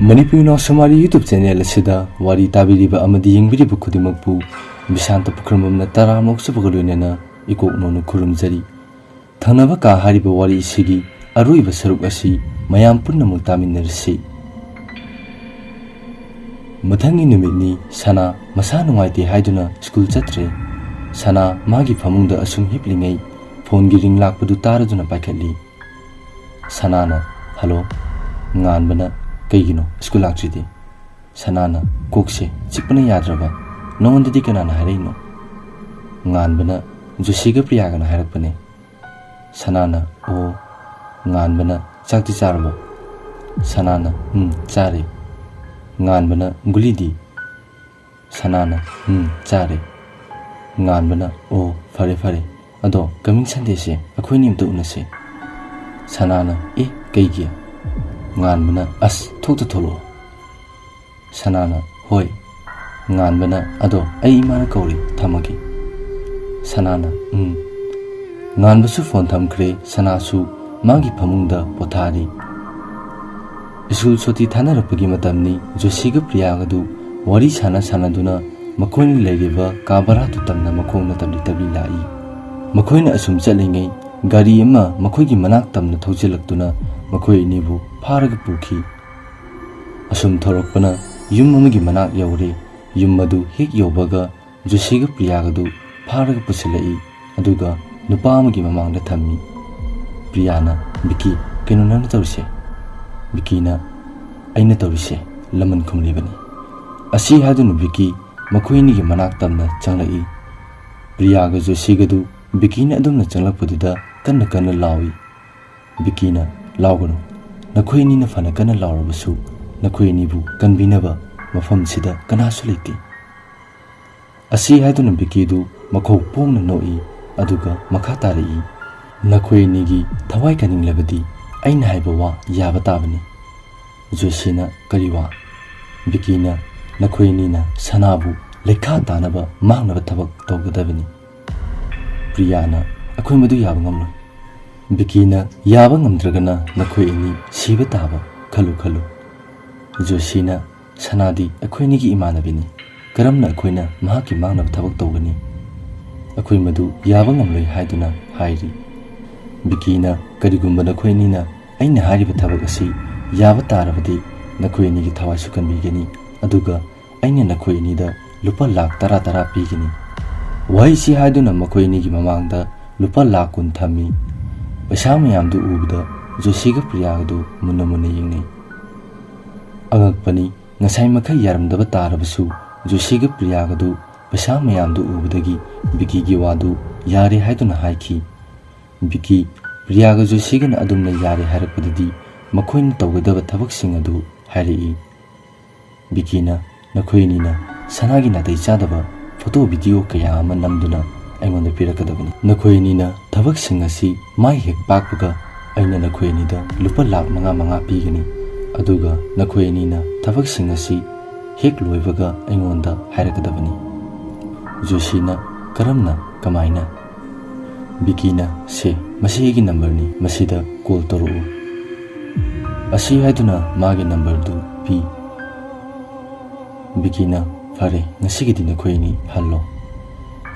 Manipur no Somali YouTube channel asida wari tabiriba amadi yengbiriba khudimakpu Bisanta Pukramna Tara Moksupagulunena Ikok no Kurumzari Thanaba ka hariba wari sigi aruiba saruk asi mayam punnamuk taminarsi Mathangi numitni sana masa nungaiti haiduna school chatre sana magi phamungda asum hiplingai phone gi ring lakpadu taraduna paikhatli sanana hello nganbana kaigino school laktridi sanana kokse chikpana yadraba nongondadi kanana hareino nganbana josiga priyagana harakpane sanana o nganbana chakti charbo sanana chare nganbana gulidi sanana chare nganbana o fare fare ado coming Sunday se akhoi nim to unase sanana e kaigi nganbana as thokta tholo sanana hoi nganbana ado ai imana kauri thamagi sanana nganbasu phone thamkre sanasu magi phamungda pothari Isul soti thana rapagi matamni Josiga Priyagadu wari sana sanaduna makoini legiba kabara tu tamna makona tabli tabli lai makoina asum chalingai gari ama makoigi manak tamna thaujilaktuna makoi nibu pharaga pukhi asum thorokpana yum amagi manak yaure yum madu hek yobaga Josiga Priyagadu pharaga pusilai aduga nupa amagi mamangda thammi Priyana biki kenunana tawse Bikina aina tawise laman khumlibani asi hadunu biki makoini gi manak tamna changlai Priyaga Josigadu bikina adumna changlakpaduda kanna lawi bikina lawganu nakoini na fana kanna lawrabasu nakoini bu kanbinaba mafam sida kanasu leiti asi hadunu bikidu makhau pongna noi aduga makha tarai nakoini gi thawai kaninglabadi aina haiba wa yaba tabani Josina kariwa bikina nakoinina sanabu lekha tanaba mangnaba thabak tawgadabani Priyana akhoi madu yaba ngamlo bikina yaba ngamdragana nakoini siba taba khalu Josina sanadi akhoini gi imanabini karamna akhoina mahaki mangnaba thabak tawgani akhoi madu yaba ngamloi haiduna hairi bikina karigumba nakoinina aina hariba thabak asi yaba tarabadi nakoini gi thawai sukan bigani aduga aina nakoini da lupa lakh tara pigani wai si haiduna makoini gi mamangda lupa lakh kun thami paisa mayam du ubda Josiga Priyagadu munna yingnei angakpani ngasai makhai yaramdaba tarabasu Josiga Priyagadu paisa mayam du ubdagi biki gi wadu yare haiduna haiki biki Priyaga Josigana adumna yare harakpadadi makoina tawgadaba thabaksing adu hairi bikina nakoinina sanagi natai chadaba photo video kaya ama namduna aingonda pirakadabani nakoinina thabaksing asi mai hek pakpaga aina nakoinida lupa lakh manga pigani aduga nakoinina thabaksing asi hek loibaga aingonda hairakadabani Josina karamna kamaina bikina se masigi number ni masida call toru asi haiduna magi number du pi bikina fare ngasigi dina khoini hallo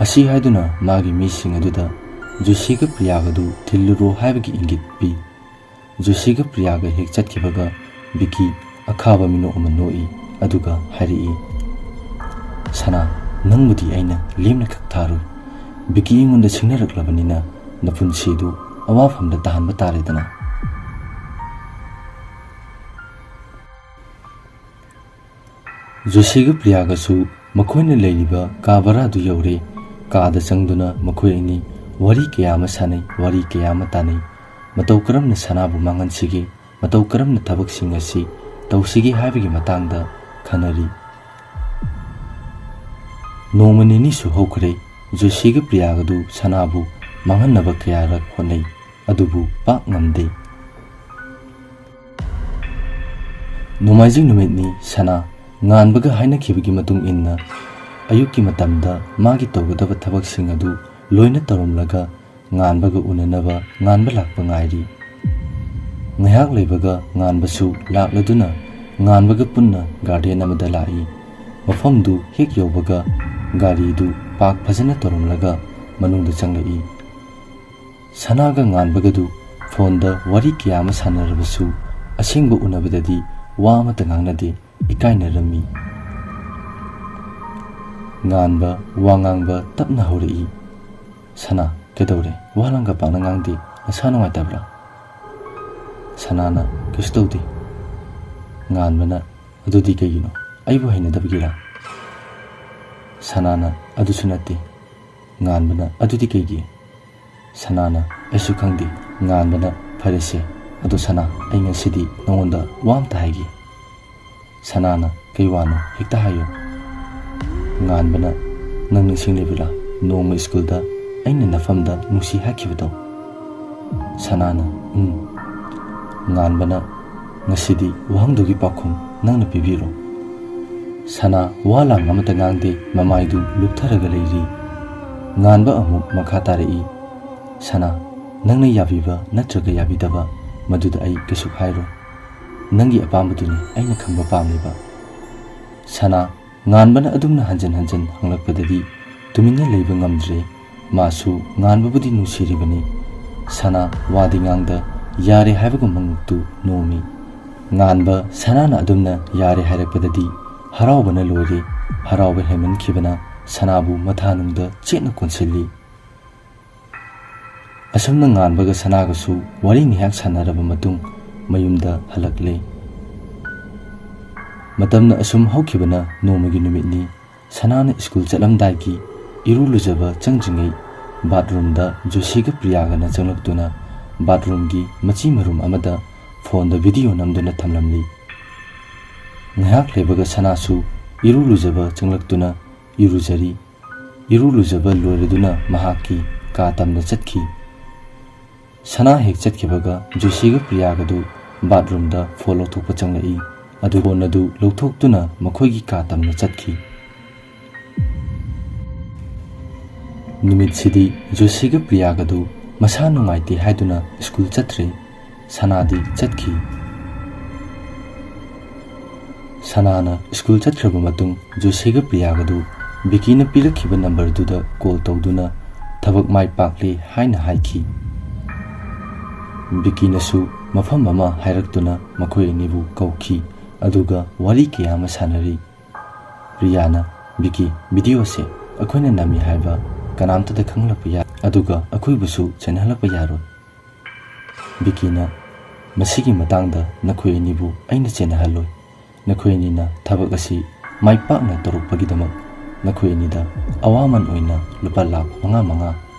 asi haiduna magi mising aduda Josiga Priyagadu thilluro haibagi ingit pi Josiga Priyaga hek chatkibaga biki akhaba mino umanoi aduga hari sana nangmudi aina limna khak tharu biki ingunda singnaraklabanina napunsidu awafamda tahanba taredana Josiga Priyagasu makoina leiliba kabara du yaure kada changduna makoini wari kayama sanai wari kayama tanai matau karamna sanabu mangansigi matau karamna thabaksing asi tawsigi haibagi matangda khanari nomani su hokre Josiga Priyagadu sanabu manganaba kayarak honai adubu pak ngamde Nomaijing numitni sana nganbaga haina khibagi matung inna ayuki matamda magi tawgadaba thabaksing adu loina tarumlaga nganbaga unanaba nganba lakpa ngairi ngayak leibaga nganbasu lakladuna ꯉꯥꯟꯕꯒ ꯄꯨꯟꯅ garden ꯑꯃꯗ ꯂꯥꯛꯏ ꯃꯐꯝꯗꯨ ꯍꯦꯛ ꯌꯧꯕꯒ ꯒꯥꯔꯤꯗꯨ ꯄꯥꯛ ꯐꯖꯅ ꯇꯧꯔꯝꯂꯒ ꯃꯅꯨꯡꯗ ꯆꯪꯂꯛꯏ ꯁꯅꯥꯒ ꯉꯥꯟꯕꯒꯗꯨ ꯐꯣꯟꯗ ꯋꯥꯔꯤ ꯀꯌꯥ ꯑꯃ ꯁꯥꯟꯅꯔꯕꯁꯨ ꯑꯁꯦꯡꯕ ꯎꯅꯕꯗꯗꯤ ꯋꯥ ꯑꯃꯠꯇ ꯉꯥꯡꯅꯗꯦ ꯏꯀꯥꯏꯅꯔꯝꯃꯤ ꯉꯥꯟꯕ ꯋꯥ ꯉꯥꯡꯕ ꯇꯞꯅ ꯍꯧꯔꯛꯏ ꯁꯅꯥ ꯀꯩꯗꯧꯔꯦ ꯋꯥ ꯂꯥꯡꯒ ꯄꯥꯛꯅ ꯉꯥꯡꯗꯦ ꯅꯁꯥ ꯅꯨꯡꯉꯥꯏꯇꯕ꯭ꯔꯥ ꯁꯅꯥꯅ ꯀꯩꯁꯨ ꯇꯧꯗꯦ ꯉꯥꯟꯕꯅ ꯑꯗꯨꯗꯤ ꯀꯩꯒꯤꯅꯣ ꯑꯩꯕꯨ ꯍꯩꯅꯗꯕꯒꯤꯔꯥ ꯁꯅꯥꯅ ꯑꯗꯨꯁꯨ ꯅꯠꯇꯦ ꯉꯥꯟꯕꯅ ꯑꯗꯨꯗꯤ ꯀꯩꯒꯤ ꯁꯅꯥꯅ ꯑꯩꯁꯨ ꯈꯪꯗꯦ ꯉꯥꯟꯕꯅ ꯐꯔꯦꯁꯦ ꯑꯗꯣ ꯁꯅꯥ ꯑꯩ ꯉꯁꯤꯗꯤ ꯅꯉꯣꯟꯗ ꯋꯥ ꯑꯝꯇ ꯍꯥꯏꯒꯦ ꯁꯅꯥꯅ ꯀꯩ ꯋꯥꯅꯣ ꯍꯦꯛꯇ ꯍꯥꯏꯌꯣ ꯉꯥꯟꯕꯅ ꯅꯪ ꯅꯤꯡꯁꯤꯡꯂꯤꯕ꯭ꯔꯥ ꯅꯣꯡꯃ ꯁ꯭ꯀꯨꯜꯗ ꯑꯩꯅ ꯅꯐꯝꯗ ꯅꯨꯡꯁꯤ ꯍꯥꯏꯈꯤꯕꯗꯣ ꯁꯅꯥꯅ ꯉꯥꯟꯕꯅ ꯉꯁꯤꯗꯤ ꯋꯥꯍꯪꯗꯨꯒꯤ ꯄꯥꯎꯈꯨꯝ ꯅꯪꯅ ꯄꯤꯕꯤꯔꯣ ꯁꯅꯥ ꯋꯥ ꯂꯥꯡ ꯑꯃꯠꯇ ꯉꯥꯡꯗꯦ ꯃꯃꯥꯏꯗꯨ ꯂꯨꯞꯊꯔꯒ ꯂꯩꯔꯤ ꯉꯥꯟꯕ ꯑꯃꯨꯛ ꯃꯈꯥ ꯇꯥꯔꯛꯏ ꯁꯅꯥ ꯅꯪꯅ ꯌꯥꯕꯤꯕ ꯅꯠꯇ꯭ꯔꯒ ꯌꯥꯕꯤꯗꯕ ꯃꯗꯨꯗ ꯑꯩ ꯀꯩꯁꯨ ꯍꯥꯏꯔꯣꯏ ꯅꯪꯒꯤ ꯑꯄꯥꯝꯕꯗꯨꯅꯤ ꯑꯩꯅ ꯈꯪꯕ ꯄꯥꯝꯂꯤꯕ ꯁꯅꯥ ꯉꯥꯟꯕꯅ ꯑꯗꯨꯝꯅ ꯍꯟꯖꯟ ꯍꯟꯖꯟ ꯍꯪꯂꯛꯄꯗꯗꯤ ꯇꯨꯃꯤꯟꯅ ꯂꯩꯕ ꯉꯝꯗ꯭ꯔꯦ ꯃꯥꯁꯨ ꯉꯥꯟꯕꯕꯨꯗꯤ ꯅꯨꯡꯁꯤꯔꯤꯕꯅꯤ ꯁꯅꯥ ꯋꯥꯗꯤ ꯉꯥꯡꯗ ꯌꯥꯔꯦ ꯍꯥꯏꯕꯒꯨꯝ ꯃꯉꯛꯇꯨ ꯅꯣꯝꯃꯤ ꯉꯥꯟꯕ ꯁꯅꯥꯅ ꯑꯗꯨꯝꯅ ꯌꯥꯔꯦ ꯍꯥꯏꯔꯛꯄꯗꯗꯤ ꯍꯔꯥꯎꯕꯅ ꯂꯣꯏꯔꯦ ꯍꯔꯥꯎꯕ ꯍꯦꯟꯃꯟꯈꯤꯕꯅ ꯁꯅꯥꯕꯨ ꯃꯊꯥꯅꯨꯡꯗ ꯆꯦꯠꯅ ꯀꯣꯟꯁꯤꯜꯂꯤ ꯑꯁꯨꯝꯅ ꯉꯥꯟꯕꯒ ꯁꯅꯥꯒꯁꯨ ꯋꯥꯔꯤ ꯉꯥꯏꯍꯥꯛ ꯁꯥꯟꯅꯔꯕ ꯃꯇꯨꯡ ꯃꯌꯨꯝꯗ ꯍꯜꯂꯛꯂꯦ ꯃꯇꯝꯅ ꯑꯁꯨꯝ ꯍꯧꯈꯤꯕꯅ ꯅꯣꯡꯃꯒꯤ ꯅꯨꯃꯤꯠꯅꯤ ꯁꯅꯥꯅ ꯁ꯭ꯀꯨꯜ ꯆꯠꯂꯝꯗꯥꯏꯒꯤ ꯏꯔꯨ ꯂꯨꯖꯕ ꯆꯪꯗ꯭ꯔꯤꯉꯩ ꯕꯥꯠꯔꯨꯝꯗ ꯖꯣꯁꯤꯒ ꯄ꯭ꯔꯤꯌꯥꯒꯅ ꯆꯪꯂꯛꯇꯨꯅ ꯕꯥꯠꯔꯨꯝꯒꯤ ꯃꯆꯤ ꯃꯔꯨꯝ ꯑꯃꯗ ꯐꯣꯟꯗ ꯚꯤꯗꯤꯑꯣ ꯅꯝꯗꯨꯅ ꯊꯝꯂꯝꯂꯤ ꯉꯥꯏꯍꯥꯛ ꯂꯩꯕꯒ ꯁꯅꯥꯁꯨ ꯏꯔꯨ ꯂꯨꯖꯕ ꯆꯪꯂꯛꯇꯨꯅ ꯏꯔꯨꯖꯔꯤ ꯏꯔꯨ ꯂꯨꯖꯕ ꯂꯣꯏꯔꯗꯨꯅ ꯃꯍꯥꯛꯀꯤ ꯀꯥ ꯇꯝꯅ ꯆꯠꯈꯤ ꯁꯅꯥ ꯍꯦꯛ ꯆꯠꯈꯤꯕꯒ ꯖꯣꯁꯤꯒ ꯄ꯭ꯔꯤꯌꯥꯒꯗꯨ ꯕꯥꯠꯔꯨꯝꯗ ꯐꯣꯟ ꯂꯧꯊꯣꯛꯄ ꯆꯪꯂꯛꯏ ꯑꯗꯨ ꯐꯣꯟ ꯑꯗꯨ ꯂꯧꯊꯣꯛꯇꯨꯅ ꯃꯈꯣꯏꯒꯤ ꯀꯥ ꯇꯝꯅ ꯆꯠꯈꯤ ꯅꯨꯃꯤꯠꯁꯤꯗꯤ ꯖꯣꯁꯤꯒ ꯄ꯭ꯔꯤꯌꯥꯒꯗꯨ ꯃꯁꯥ ꯅꯨꯡꯉꯥꯏꯇꯦ ꯍꯥꯏꯗꯨꯅ ꯁ꯭ꯀꯨꯜ ꯆꯠꯇ꯭ꯔꯦ ꯁꯅꯥꯗꯤ ꯆꯠꯈꯤ ꯁꯅꯥꯅ ꯁ꯭ꯀꯨꯜ ꯆꯠꯈ꯭ꯔꯕ ꯃꯇꯨꯡ ꯖꯣꯁꯤꯒ ꯄ꯭ꯔꯤꯌꯥꯒꯗꯨ ꯕꯤꯀꯤꯅ ꯄꯤꯔꯛꯈꯤꯕ ꯅꯝꯕꯔꯗꯨꯗ ꯀꯣꯜ ꯇꯧꯗꯨꯅ ꯊꯕꯛ ꯃꯥꯏ ꯄꯥꯛꯂꯦ ꯍꯥꯏꯅ ꯍꯥꯏꯈꯤ ꯕꯤꯀꯤꯅꯁꯨ ꯃꯐꯝ ꯑꯃ ꯍꯥꯏꯔꯛꯇꯨꯅ ꯃꯈꯣꯏ ꯑꯅꯤꯕꯨ ꯀꯧꯈꯤ ꯑꯗꯨꯒ ꯋꯥꯔꯤ ꯀꯌꯥ ꯑꯃ ꯁꯥꯟꯅꯔꯤ ꯄ꯭ꯔꯤꯌꯥꯅ ꯕꯤꯀꯤ ꯚꯤꯗꯤꯑꯣꯁꯦ ꯑꯩꯈꯣꯏꯅ ꯅꯝꯃꯤ ꯍꯥꯏꯕ ꯀꯅꯥꯝꯇꯗ ꯈꯪꯍꯜꯂꯛꯄ ꯌꯥꯏ ꯑꯗꯨꯒ ꯑꯩꯈꯣꯏꯕꯨꯁꯨ ꯆꯦꯟꯍꯜꯂꯛꯄ ꯌꯥꯔꯣꯏ ꯕꯤꯀꯤꯅ ꯃꯁꯤꯒꯤ ꯃꯇꯥꯡꯗ ꯅꯈꯣꯏ ꯑꯅꯤꯕꯨ ꯑꯩꯅ ꯆꯦꯟꯅꯍꯜꯂꯣꯏ ꯅꯈꯣꯏ ꯑꯅꯤꯅ ꯊꯕꯛ ꯑꯁꯤ ꯃꯥꯏ ꯄꯥꯛꯅ ꯇꯧꯔꯛꯄꯒꯤꯗꯃꯛ ꯅꯈꯣꯏ ꯑꯅꯤꯗ ꯑꯋꯥꯃꯟ ꯑꯣꯏꯅ ꯂꯨꯄꯥ ꯂꯥꯈ 5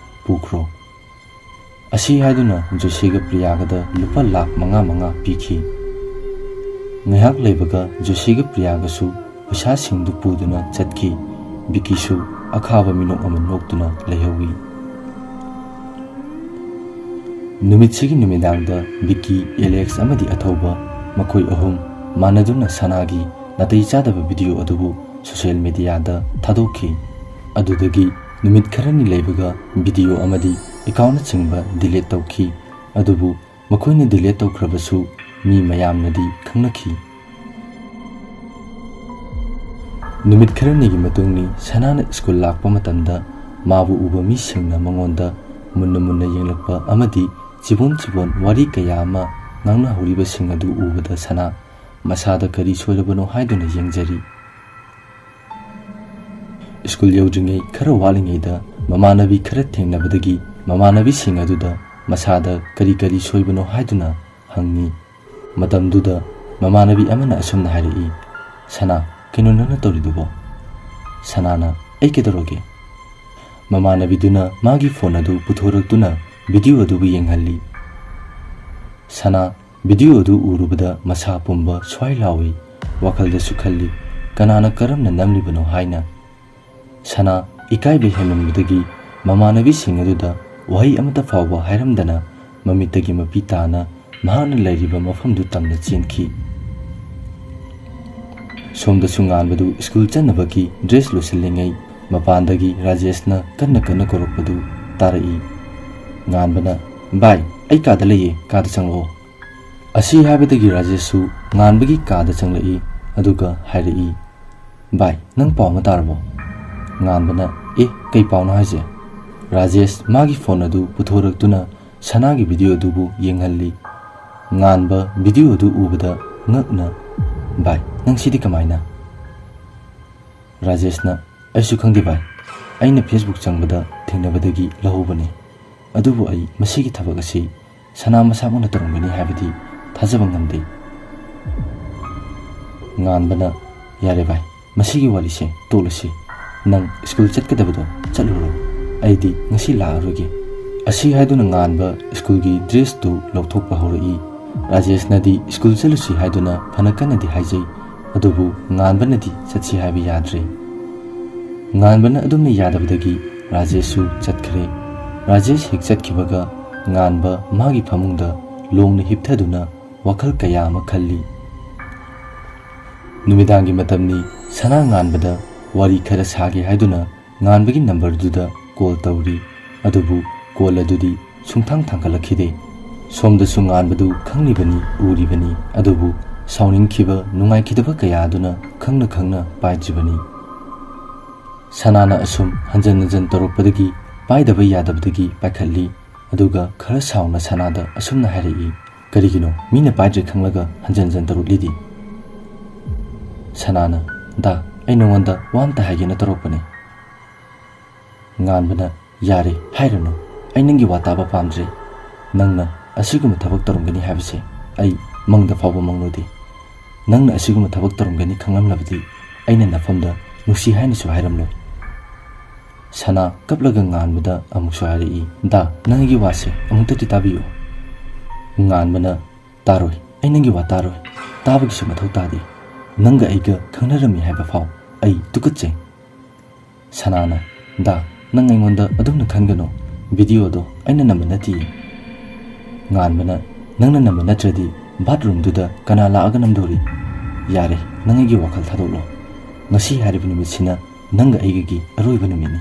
ꯄꯨꯈ꯭ꯔꯣ ꯑꯁꯤ ꯍꯥꯏꯗꯨꯅ ꯖꯣꯁꯤꯒ ꯄ꯭ꯔꯤꯌꯥꯒꯗ ꯂꯨꯄꯥ ꯂꯥꯈ 5 ꯄꯤꯈꯤ ꯉꯥꯏꯍꯥꯛ ꯂꯩꯕꯒ ꯖꯣꯁꯤꯒ ꯄ꯭ꯔꯤꯌꯥꯒꯁꯨ ꯄꯩꯁꯥꯁꯤꯡꯗꯨ ꯄꯨꯗꯨꯅ ꯆꯠꯈꯤ ꯕꯤꯀꯤꯁꯨ ꯑꯈꯥꯕ ꯃꯤꯅꯣꯛ ꯑꯃ ꯅꯣꯛꯇꯨꯅ ꯂꯩꯍꯧꯏ ꯅꯨꯃꯤꯠꯁꯤꯒꯤ ꯅꯨꯃꯤꯗꯥꯡꯗ ꯕꯤꯀꯤ ꯑꯦꯂꯦꯛꯁ ꯑꯃꯗꯤ ꯑꯊꯧꯕ ꯃꯈꯣꯏ ꯑꯍꯨꯝ ꯃꯥꯟꯅꯗꯨꯅ ꯁꯅꯥꯒꯤ ꯅꯥꯇꯩ ꯆꯥꯗꯕ ꯚꯤꯗꯤꯑꯣ ꯑꯗꯨꯕꯨ ꯁꯣꯁꯤꯌꯦꯜ ꯃꯤꯗꯤꯌꯥꯗ ꯊꯥꯗꯣꯛꯈꯤ ꯑꯗꯨꯗꯒꯤ ꯅꯨꯃꯤꯠ ꯈꯔꯅꯤ ꯂꯩꯕꯒ ꯚꯤꯗꯤꯑꯣ ꯑꯃꯗꯤ ꯑꯦꯀꯥꯎꯟꯠꯅꯆꯤꯡꯕ ꯗꯤꯂꯦꯠ ꯇꯧꯈꯤ ꯑꯗꯨꯕꯨ ꯃꯈꯣꯏꯅ ꯗꯤꯂꯦꯠ ꯇꯧꯈ꯭ꯔꯕꯁꯨ ꯃꯤ ꯃꯌꯥꯝꯅꯗꯤ ꯈꯪꯅꯈꯤ ꯅꯨꯃꯤꯠ ꯈꯔꯅꯤꯒꯤ ꯃꯇꯨꯡꯅꯤ ꯁꯅꯥꯅ ꯁ꯭ꯀꯨꯜ ꯂꯥꯛꯄ ꯃꯇꯝꯗ ꯃꯥꯕꯨ ꯎꯕ ꯃꯤꯁꯤꯡꯅ ꯃꯉꯣꯟꯗ ꯃꯨꯟꯅ ꯃꯨꯟꯅ ꯌꯦꯡꯂꯛꯄ ꯑꯃꯗꯤ ꯆꯤꯕꯣꯟ ꯋꯥꯔꯤ ꯀꯌꯥ ꯑꯃ ꯉꯥꯡꯅꯍꯧꯔꯤꯕꯁꯤꯡ ꯑꯗꯨ ꯎꯕꯗ ꯁꯅꯥ ꯃꯁꯥꯗ ꯀꯔꯤ ꯁꯣꯏꯔꯕꯅꯣ ꯍꯥꯏꯗꯨꯅ ꯌꯦꯡꯖꯔꯤ ꯁ꯭ꯀꯨꯜ ꯌꯧꯗ꯭ꯔꯤꯉꯩ ꯈꯔ ꯋꯥꯠꯂꯤꯉꯩꯗ ꯃꯃꯥꯟꯅꯕꯤ ꯈꯔ ꯊꯦꯡꯅꯕꯗꯒꯤ ꯃꯃꯥꯟꯅꯕꯤꯁꯤꯡ ꯑꯗꯨꯗ ꯃꯁꯥꯗ ꯀꯔꯤ ꯁꯣꯏꯕꯅꯣ ꯍꯥꯏꯗꯨꯅ ꯍꯪꯉꯤ ꯃꯇꯝꯗꯨꯗ ꯃꯃꯥꯟꯅꯕꯤ ꯑꯃꯅ ꯑꯁꯨꯝꯅ ꯍꯥꯏꯔꯛꯏ ꯁꯅꯥ ꯀꯩꯅꯣ ꯅꯪꯅ ꯇꯧꯔꯤꯗꯨꯕꯣ ꯁꯅꯥꯅ ꯑꯩ ꯀꯩꯗꯧꯔꯒꯦ ꯃꯃꯥꯟꯅꯕꯤꯗꯨꯅ ꯃꯥꯒꯤ ꯐꯣꯟ ꯑꯗꯨ ꯄꯨꯊꯣꯔꯛꯇꯨꯅ ꯚꯤꯗꯤꯑꯣ ꯑꯗꯨꯕꯨ ꯌꯦꯡꯍꯜꯂꯤ ꯁꯅꯥ ꯚꯤꯗꯤꯑꯣ ꯑꯗꯨ ꯎꯔꯨꯕꯗ ꯃꯁꯥ ꯄꯨꯝꯕ ꯁ꯭ꯋꯥꯏ ꯂꯥꯎꯏ ꯋꯥꯈꯜꯗꯁꯨ ꯈꯜꯂꯤ ꯀꯅꯥꯅ ꯀꯔꯝꯅ ꯅꯝꯂꯤꯕꯅꯣ ꯍꯥꯏꯅ ꯁꯅꯥ ꯏꯀꯥꯏꯕ ꯍꯦꯟꯃꯟꯕꯗꯒꯤ ꯃꯃꯥꯟꯅꯕꯤꯁꯤꯡ ꯑꯗꯨꯗ ꯋꯥꯍꯩ ꯑꯃꯠꯇ ꯐꯥꯎꯕ ꯍꯥꯏꯔꯝꯗꯅ ꯃꯃꯤꯠꯇꯒꯤ ꯃꯄꯤ ꯇꯥꯅ ꯃꯍꯥꯛꯅ ꯂꯩꯔꯤꯕ ꯃꯐꯝꯗꯨ ꯇꯝꯅ ꯆꯦꯟꯈꯤ ꯁꯣꯝꯗꯁꯨ ꯉꯥꯟꯕꯗꯨ ꯁ꯭ꯀꯨꯜ ꯆꯠꯅꯕꯒꯤ ꯗ꯭ꯔꯦꯁ ꯂꯣꯏꯁꯤꯜꯂꯤꯉꯩ ꯃꯄꯥꯟꯗꯒꯤ ꯔꯥꯖꯦꯁꯅ ꯀꯟꯅ ꯀꯧꯔꯛꯄꯗꯨ ꯇꯥꯔꯛꯏ ꯉꯥꯟꯕꯅ ꯕꯥꯏ ꯑꯩ ꯀꯥꯗ ꯂꯩꯌꯦ ꯀꯥꯗ ꯆꯪꯂꯛꯑꯣ ꯑꯁꯤ ꯍꯥꯏꯕꯗꯒꯤ ꯔꯥꯖꯦꯁꯁꯨ ꯉꯥꯟꯕꯒꯤ ꯀꯥꯗ ꯆꯪꯂꯛꯏ ꯑꯗꯨꯒ ꯍꯥꯏꯔꯛꯏ, "ꯚꯥꯏ, ꯅꯪ ꯄꯥꯎ ꯑꯃ ꯇꯥꯔꯕꯣ?" ꯉꯥꯟꯕꯅ, "ꯑꯦ, ꯀꯩ ꯄꯥꯎꯅꯣ ꯍꯥꯏꯁꯦ?" ꯔꯥꯖꯦꯁ ꯃꯥꯒꯤ ꯐꯣꯟ ꯑꯗꯨ ꯄꯨꯊꯣꯔꯛꯇꯨꯅ ꯁꯅꯥꯒꯤ ꯚꯤꯗꯤꯑꯣ ꯑꯗꯨꯕꯨ ꯌꯦꯡꯍꯜꯂꯤ꯫ ꯉꯥꯟꯕ ꯚꯤꯗꯤꯑꯣ ꯑꯗꯨ ꯎꯕꯗ ꯉꯛꯅ, "ꯚꯥꯏ, ꯅꯪ ꯁꯤꯗꯤ ꯀꯃꯥꯏꯅ?" ꯔꯥꯖꯦꯁꯅ, "ꯑꯩꯁꯨ ꯈꯪꯗꯦ ꯚꯥꯏ, ꯑꯩꯅ ꯐꯦꯁꯕꯨꯛ ꯆꯪꯕꯗ ꯊꯦꯡꯅꯕꯗꯒꯤ ꯂꯧꯍꯧꯕꯅꯤ꯫ ꯑꯗꯨꯕꯨ ꯑꯩ ꯃꯁꯤꯒꯤ ꯊꯕꯛ ꯑꯁꯤ ꯁꯅꯥ ꯃꯁꯥꯃꯛꯅ ꯇꯧꯔꯝꯒꯅꯤ ꯍꯥꯏꯕꯗꯤ ꯊꯥꯖꯕ ꯉꯝꯗꯦ." ꯉꯥꯟꯕꯅ, "ꯌꯥꯔꯦ ꯚꯥꯏ, ꯃꯁꯤꯒꯤ ꯋꯥꯔꯤꯁꯦ ꯇꯣꯛꯂꯁꯤ꯫ ꯅꯪ ꯁ꯭ꯀꯨꯜ ꯆꯠꯀꯗꯕꯗꯣ ꯆꯠꯂꯨꯔꯣ, ꯑꯩꯗꯤ ꯉꯁꯤ ꯂꯥꯛꯑꯔꯣꯏꯒꯦ." ꯑꯁꯤ ꯍꯥꯏꯗꯨꯅ ꯉꯥꯟꯕ ꯁ꯭ꯀꯨꯜꯒꯤ ꯗ꯭ꯔꯦꯁꯇꯨ ꯂꯧꯊꯣꯛꯄ ꯍꯧꯔꯛꯏ꯫ ꯔꯥꯖꯦꯁꯅꯗꯤ ꯁ꯭ꯀꯨꯜ ꯆꯠꯂꯨꯁꯤ ꯍꯥꯏꯗꯨꯅ ꯐꯅ ꯀꯟꯅꯗꯤ ꯍꯥꯏꯖꯩ, ꯑꯗꯨꯕꯨ ꯉꯥꯟꯕꯅꯗꯤ ꯆꯠꯁꯤ ꯍꯥꯏꯕ ꯌꯥꯗ꯭ꯔꯦ꯫ ꯉꯥꯟꯕꯅ ꯑꯗꯨꯝꯅ ꯌꯥꯗꯕꯗꯒꯤ ꯔꯥꯖꯦꯁꯁꯨ ꯆꯠꯈ꯭ꯔꯦ꯫ ꯔꯥꯖꯦꯁ ꯍꯦꯛ ꯆꯠꯈꯤꯕꯒ ꯉꯥꯟꯕ ꯃꯥꯒꯤ ꯐꯃꯨꯡꯗ ꯂꯣꯡꯅ ꯍꯤꯞꯊꯗꯨꯅ ꯋꯥꯈꯜ ꯀꯌꯥ ꯑꯃ ꯈꯜꯂꯤ꯫ ꯅꯨꯃꯤꯗꯥꯡꯒꯤ ꯃꯇꯝꯅꯤ꯫ ꯁꯅꯥ ꯉꯥꯟꯕꯗ ꯋꯥꯔꯤ ꯈꯔ ꯁꯥꯒꯦ ꯍꯥꯏꯗꯨꯅ ꯉꯥꯟꯕꯒꯤ ꯅꯝꯕꯔꯗꯨꯗ ꯀꯣꯜ ꯇꯧꯔꯤ, ꯑꯗꯨꯕꯨ ꯀꯣꯜ ꯑꯗꯨꯗꯤ ꯁꯨꯡꯊꯥꯡ ꯊꯥꯡꯒꯠꯂꯛꯈꯤꯗꯦ꯫ ꯁꯣꯝꯗꯁꯨ ꯉꯥꯟꯕꯗꯨ ꯈꯪꯂꯤꯕꯅꯤ, ꯎꯔꯤꯕꯅꯤ, ꯑꯗꯨꯕꯨ ꯁꯥꯎꯅꯤꯡꯈꯤꯕ, ꯅꯨꯡꯉꯥꯏꯈꯤꯗꯕ ꯀꯌꯥ ꯑꯗꯨꯅ ꯈꯪꯅ ꯈꯪꯅ ꯄꯥꯏꯗ꯭ꯔꯤꯕꯅꯤ꯫ ꯁꯅꯥꯅ ꯑꯁꯨꯝ ꯍꯟꯖꯟ ꯍꯟꯖꯟ ꯇꯧꯔꯛꯄꯗꯒꯤ ꯄꯥꯏꯗꯕ ꯌꯥꯗꯕꯗꯒꯤ ꯄꯥꯏꯈꯠꯂꯤ, ꯑꯗꯨꯒ ꯈꯔ ꯁꯥꯎꯅ ꯁꯅꯥꯗ ꯑꯁꯨꯝꯅ ꯍꯥꯏꯔꯛꯏ, "ꯀꯔꯤꯒꯤꯅꯣ ꯃꯤꯅ ꯄꯥꯏꯗ꯭ꯔꯦ ꯈꯪꯂꯒ ꯍꯟꯖꯟ ꯍꯟꯖꯟ ꯇꯧꯔꯛꯂꯤꯗꯤ?" ꯁꯅꯥꯅ, "ꯗꯥ, ꯑꯩ ꯅꯉꯣꯟꯗ ꯋꯥ ꯑꯝꯇ ꯍꯥꯏꯒꯦꯅ ꯇꯧꯔꯛꯄꯅꯦ." ꯉꯥꯟꯕꯅ, "ꯌꯥꯔꯦ, ꯍꯥꯏꯔꯅꯨ, ꯑꯩ ꯅꯪꯒꯤ ꯋꯥ ꯇꯥꯕ ꯄꯥꯝꯗ꯭ꯔꯦ꯫ ꯅꯪꯅ ꯑꯁꯤꯒꯨꯝꯕ ꯊꯕꯛ ꯇꯧꯔꯝꯒꯅꯤ ꯍꯥꯏꯕꯁꯦ ꯑꯩ ꯃꯪꯗ ꯐꯥꯎꯕ ꯃꯪꯂꯨꯗꯦ꯫ ꯅꯪꯅ ꯑꯁꯤꯒꯨꯝꯕ ꯊꯕꯛ ꯇꯧꯔꯝꯒꯅꯤ ꯈꯪꯂꯝꯂꯕꯗꯤ ꯑꯩꯅ ꯅꯐꯝꯗ ꯅꯨꯡꯁꯤ ꯍꯥꯏꯅꯁꯨ ꯍꯥꯏꯔꯝꯂꯣꯏ." ꯁꯅꯥ ꯀꯞꯂꯒ ꯉꯥꯟꯕꯗ ꯑꯃꯨꯛꯁꯨ ꯍꯥꯏꯔꯛꯏ, "ꯗꯥ, ꯅꯪ ꯑꯩꯒꯤ ꯋꯥꯁꯦ ꯑꯃꯨꯛꯇꯗꯤ ꯇꯥꯕꯤꯌꯨ." ꯉꯥꯟꯕꯅ, "ꯇꯥꯔꯣꯏ, ꯑꯩ ꯅꯪꯒꯤ ꯋꯥ ꯇꯥꯔꯣꯏ, ꯇꯥꯕꯒꯤꯁꯨ ꯃꯊꯧ ꯇꯥꯗꯦ꯫ ꯅꯪꯒ ꯑꯩꯒ ꯈꯪꯅꯔꯝꯃꯤ ꯍꯥꯏꯕ ꯐꯥꯎ ꯑꯩ ꯇꯨꯀꯠꯆꯩ." ꯁꯅꯥꯅ, "ꯗꯥ, ꯅꯪ ꯑꯩꯉꯣꯟꯗ ꯑꯗꯨꯝꯅ ꯈꯟꯒꯅꯣ, ꯚꯤꯗꯤꯑꯣꯗꯣ ꯑꯩꯅ ꯅꯝꯕ ꯅꯠꯇꯤꯌꯦ." ꯉꯥꯟꯕꯅ, "ꯅꯪꯅ ꯅꯝꯕ ꯅꯠꯇ꯭ꯔꯗꯤ ꯕꯥꯠꯔꯨꯝꯗꯨꯗ ꯀꯅꯥ ꯂꯥꯛꯑꯒ ꯅꯝꯗꯧꯔꯤ? ꯌꯥꯔꯦ, ꯅꯪ ꯑꯩꯒꯤ ꯋꯥꯈꯜ ꯊꯥꯗꯣꯛꯂꯣ꯫ ꯉꯁꯤ ꯍꯥꯏꯔꯤꯕ ꯅꯨꯃꯤꯠꯁꯤꯅ ꯅꯪꯒ ꯑꯩꯒꯒꯤ ꯑꯔꯣꯏꯕ ꯅꯨꯃꯤꯠꯅꯤ."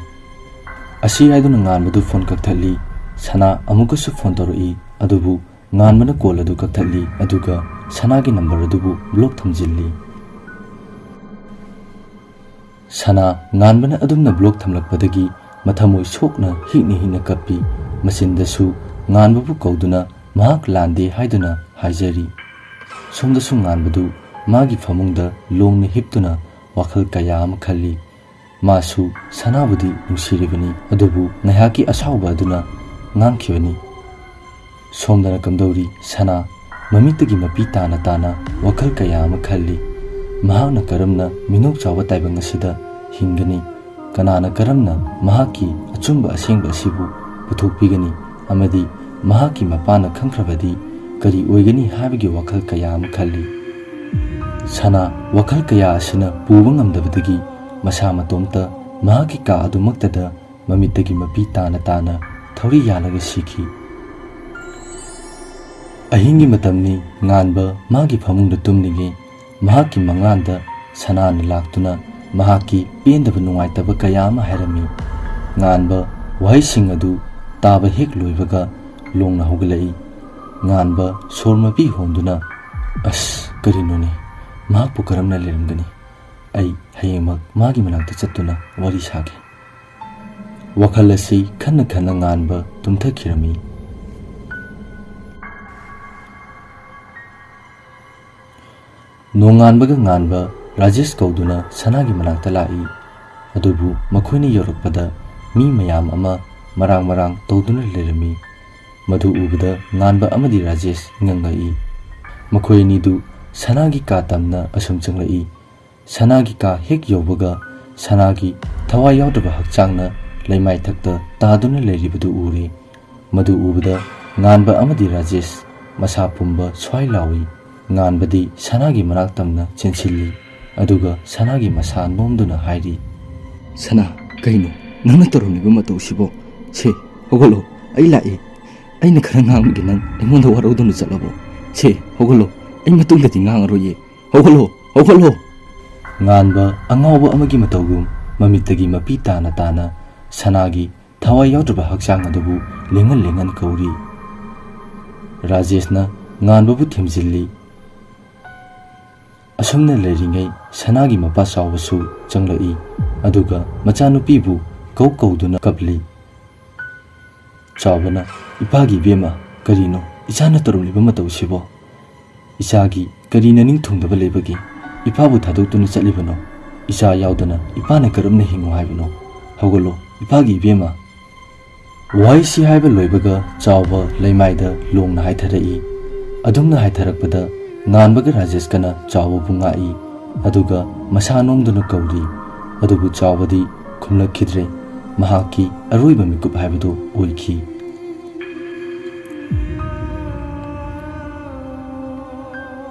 ꯑꯁꯤ ꯍꯥꯏꯗꯨꯅ ꯉꯥꯟꯕꯗꯨ ꯐꯣꯟ ꯀꯛꯊꯠꯂꯤ꯫ ꯁꯅꯥ ꯑꯃꯨꯛꯀꯁꯨ ꯐꯣꯟ ꯇꯧꯔꯛꯏ, ꯑꯗꯨꯕु ꯉꯥꯟꯕꯅ ꯀꯣꯜ ꯑꯗꯨ ꯀꯛꯊꯠꯂꯤ, ꯑꯗꯨꯒ ꯁꯅꯥꯒꯤ ꯅꯝꯕꯔ ꯑꯗꯨꯕꯨ ꯕ꯭ꯂꯣꯛ ꯊꯝꯖꯤꯜꯂꯤ꯫ ꯁꯅꯥ ꯉꯥꯟꯕꯅ ꯑꯗꯨꯝꯅ ꯕ꯭ꯂꯣꯛ ꯊꯝꯂꯛꯄꯗꯒꯤ ꯃꯊꯃꯣꯏ ꯁꯣꯛꯅ ꯍꯤꯛꯅ ꯍꯤꯛꯅ ꯀꯞꯄꯤ꯫ ꯃꯆꯤꯟꯗꯁꯨ ꯉꯥꯟꯕꯕꯨ ꯀꯧꯗꯨꯅ ꯃꯍꯥꯛ ꯂꯥꯟꯗꯦ ꯍꯥꯏꯗꯨꯅ ꯍꯥꯏꯖꯔꯤ꯫ ꯁꯣꯝꯗꯁꯨ ꯉꯥꯟꯕꯗꯨ ꯃꯥꯒꯤ ꯐꯃꯨꯡꯗ ꯂꯣꯡꯅ ꯍꯤꯞꯇꯨꯅ ꯋꯥꯈꯜ ꯀꯌꯥ ꯑꯃ ꯈꯜꯂꯤ꯫ ꯃꯥꯁꯨ ꯁꯅꯥꯕꯨꯗꯤ ꯅꯨꯡꯁꯤꯔꯤꯕꯅꯤ, ꯑꯗꯨꯕꯨ ꯉꯥꯏꯍꯥꯛꯀꯤ ꯑꯁꯥꯎꯕ ꯑꯗꯨꯅ ꯉꯥꯡꯈꯤꯕꯅꯤ꯫ ꯁꯣꯝꯗꯅ ꯀꯝꯗꯧꯔꯤ? ꯁꯅꯥ ꯃꯃꯤꯠꯇꯒꯤ ꯃꯄꯤ ꯇꯥꯅ ꯇꯥꯅ ꯋꯥꯈꯜ ꯀꯌꯥ ꯑꯃ ꯈꯜꯂꯤ꯫ ꯃꯍꯥꯛꯅ ꯀꯔꯝꯅ ꯃꯤꯅꯣꯛ ꯆꯥꯎꯕ ꯇꯥꯏꯕꯪ ꯑꯁꯤꯗ ꯍꯤꯡꯒꯅꯤ? ꯀꯅꯥꯅ ꯀꯔꯝꯅ ꯃꯍꯥꯛꯀꯤ ꯑꯆꯨꯝꯕ ꯑꯁꯦꯡꯕ ꯑꯁꯤꯕꯨ ꯄꯨꯊꯣꯛꯄꯤꯒꯅꯤ? ꯑꯃꯗꯤ ꯃꯍꯥꯛꯀꯤ ꯃꯄꯥꯅ ꯈꯪꯈ꯭ꯔꯕꯗꯤ ꯀꯔꯤ ꯑꯣꯏꯒꯅꯤ ꯍꯥꯏꯕꯒꯤ ꯋꯥꯈꯜ ꯀꯌꯥ ꯑꯃ ꯈꯜꯂꯤ꯫ ꯁꯅꯥ ꯋꯥꯈꯜ ꯀꯌꯥ ꯑꯁꯤꯅ ꯄꯨꯕ ꯉꯝꯗꯕꯗꯒꯤ ꯃꯁꯥ ꯃꯇꯣꯝꯇ ꯃꯍꯥꯛꯀꯤ ꯀꯥ ꯑꯗꯨꯃꯛꯇꯗ ꯃꯃꯤꯠꯇꯒꯤ ꯃꯄꯤ ꯇꯥꯅ ꯇꯥꯅ ꯊꯧꯔꯤ ꯌꯥꯜꯂꯒ ꯁꯤꯈꯤ꯫ ꯑꯍꯤꯡꯒꯤ ꯃꯇꯝꯅꯤ꯫ ꯉꯥꯟꯕ ꯃꯥꯒꯤ ꯐꯃꯨꯡꯗ ꯇꯨꯝꯂꯤꯉꯩ ꯃꯍꯥꯛꯀꯤ ꯃꯪꯂꯥꯟꯗ ꯁꯅꯥꯅ ꯂꯥꯛꯇꯨꯅ ꯃꯍꯥꯛꯀꯤ ꯄꯦꯟꯗꯕ ꯅꯨꯡꯉꯥꯏꯇꯕ ꯀꯌꯥ ꯑꯃ ꯍꯥꯏꯔꯝꯃꯤ꯫ ꯉꯥꯟꯕ ꯋꯥꯍꯩꯁꯤꯡ ꯑꯗꯨ ꯇꯥꯕ ꯍꯦꯛ ꯂꯣꯏꯕꯒ ꯂꯣꯡꯅ ꯍꯧꯒꯠꯂꯛꯏ꯫ ꯉꯥꯟꯕ ꯁꯣꯔ ꯃꯄꯤ ꯍꯣꯟꯗꯨꯅ, "ꯑꯁ, ꯀꯔꯤꯅꯣꯅꯦ? ꯃꯍꯥꯛꯄꯨ ꯀꯔꯝꯅ ꯂꯩꯔꯝꯒꯅꯤ? ꯑꯩ ꯍꯌꯦꯡꯃꯛ ꯃꯥꯒꯤ ꯃꯅꯥꯛꯇ ꯆꯠꯇꯨꯅ ꯋꯥꯔꯤ ꯁꯥꯒꯦ." ꯋꯥꯈꯜ ꯑꯁꯤ ꯈꯟꯅ ꯈꯟꯅ ꯉꯥꯟꯕ ꯇꯨꯝꯊꯈꯤꯔꯝꯃꯤ꯫ ꯅꯣꯡꯉꯥꯟꯕꯒ ꯉꯥꯟꯕ ꯔꯥꯖꯦꯁ ꯀꯧꯗꯨꯅ ꯁꯅꯥꯒꯤ ꯃꯅꯥꯛꯇ ꯂꯥꯛꯏ, ꯑꯗꯨꯕꯨ ꯃꯈꯣꯏꯅ ꯌꯧꯔꯛꯄꯗ ꯃꯤ ꯃꯌꯥꯝ ꯑꯃ ꯃꯔꯥꯡ ꯃꯔꯥꯡ ꯇꯧꯗꯨꯅ ꯂꯩꯔꯝꯃꯤ꯫ ꯃꯗꯨ ꯎꯕꯗ ꯉꯥꯟꯕ ꯑꯃꯗꯤ ꯔꯥꯖꯦꯁ ꯉꯛꯉꯛꯏ꯫ ꯃꯈꯣꯏ ꯑꯅꯤꯗꯨ ꯁꯅꯥꯒꯤ ꯀꯥ ꯇꯝꯅ ꯑꯁꯨꯝ ꯆꯪꯂꯛꯏ꯫ ꯁꯅꯥꯒꯤ ꯀꯥ ꯍꯦꯛ ꯌꯧꯕꯒ ꯁꯅꯥꯒꯤ ꯊꯋꯥꯏ ꯌꯥꯎꯗ꯭ꯔꯕ ꯍꯛꯆꯥꯡꯅ ꯂꯩꯃꯥꯏꯊꯛꯇ ꯇꯥꯗꯨꯅ ꯂꯩꯔꯤꯕꯗꯨ ꯎꯔꯦ꯫ ꯃꯗꯨ ꯎꯕꯗ ꯉꯥꯟꯕ ꯑꯃꯗꯤ ꯔꯥꯖꯦꯁ ꯃꯁꯥ ꯄꯨꯝꯕ ꯁ꯭ꯋꯥꯏ ꯂꯥꯎꯏ꯫ ꯉꯥꯟꯕꯗꯤ ꯁꯅꯥꯒꯤ ꯃꯅꯥꯛ ꯇꯝꯅ ꯆꯦꯟꯁꯤꯜꯂꯤ, ꯑꯗꯨꯒ ꯁꯅꯥꯒꯤ ꯃꯁꯥ ꯅꯣꯝꯗꯨꯅ ꯍꯥꯏꯔꯤ, "ꯁꯅꯥ, ꯀꯩꯅꯣ ꯅꯪꯅ ꯇꯧꯔꯝꯂꯤꯕ ꯃꯇꯧꯁꯤꯕꯣ? ꯁꯦ, ꯍꯧꯒꯠꯂꯣ, ꯑꯩ ꯂꯥꯛꯏ꯫ ꯑꯩꯅ ꯈꯔ ꯉꯥꯡꯕꯒꯤ ꯅꯪ ꯑꯩꯉꯣꯟꯗ ꯋꯥꯔꯧꯗꯨꯅ ꯆꯠꯂꯕꯣ? ꯁꯦ, ꯍꯧꯒꯠꯂꯣ, ꯑꯩ ꯃꯇꯨꯡꯗꯗꯤ ꯉꯥꯡꯉꯔꯣꯏꯌꯦ꯫ ꯍꯧꯒꯠꯂꯣ, ꯍꯧꯒꯠꯂꯣ!" ꯉꯥꯟꯕ ꯑꯉꯥꯎꯕ ꯑꯃꯒꯤ ꯃꯇꯧꯒꯨꯝ ꯃꯃꯤꯠꯇꯒꯤ ꯃꯄꯤ ꯇꯥꯅ ꯇꯥꯅ ꯁꯅꯥꯒꯤ ꯊꯋꯥꯏ ꯌꯥꯎꯗ꯭ꯔꯕ ꯍꯛꯆꯥꯡ ꯑꯗꯨꯕꯨ ꯂꯦꯡꯍꯟ ꯂꯦꯡꯍꯟ ꯀꯧꯔꯤ꯫ ꯔꯥꯖꯦꯁꯅ nganbabu themjilli asumna leiringai sanagi mapa sawbasu changlai aduga machanupibu kauduna kapli chawbana ipagi bema karino ichana tarumliba matawsibo ichagi karina ning thungdaba lebagi ipabu thadotuna chatlibano icha yaudana ipana karamna hingu haibano hawgalo ipagi bema waisi haiba loibaga chawba leimaida longna haitharai adumna haitharakpada nganbaga rajesh kana chawba bungai aduga masanongduna kauri adubu chawbadi khumlakhidre mahaki aroiba mikup haibado oikhi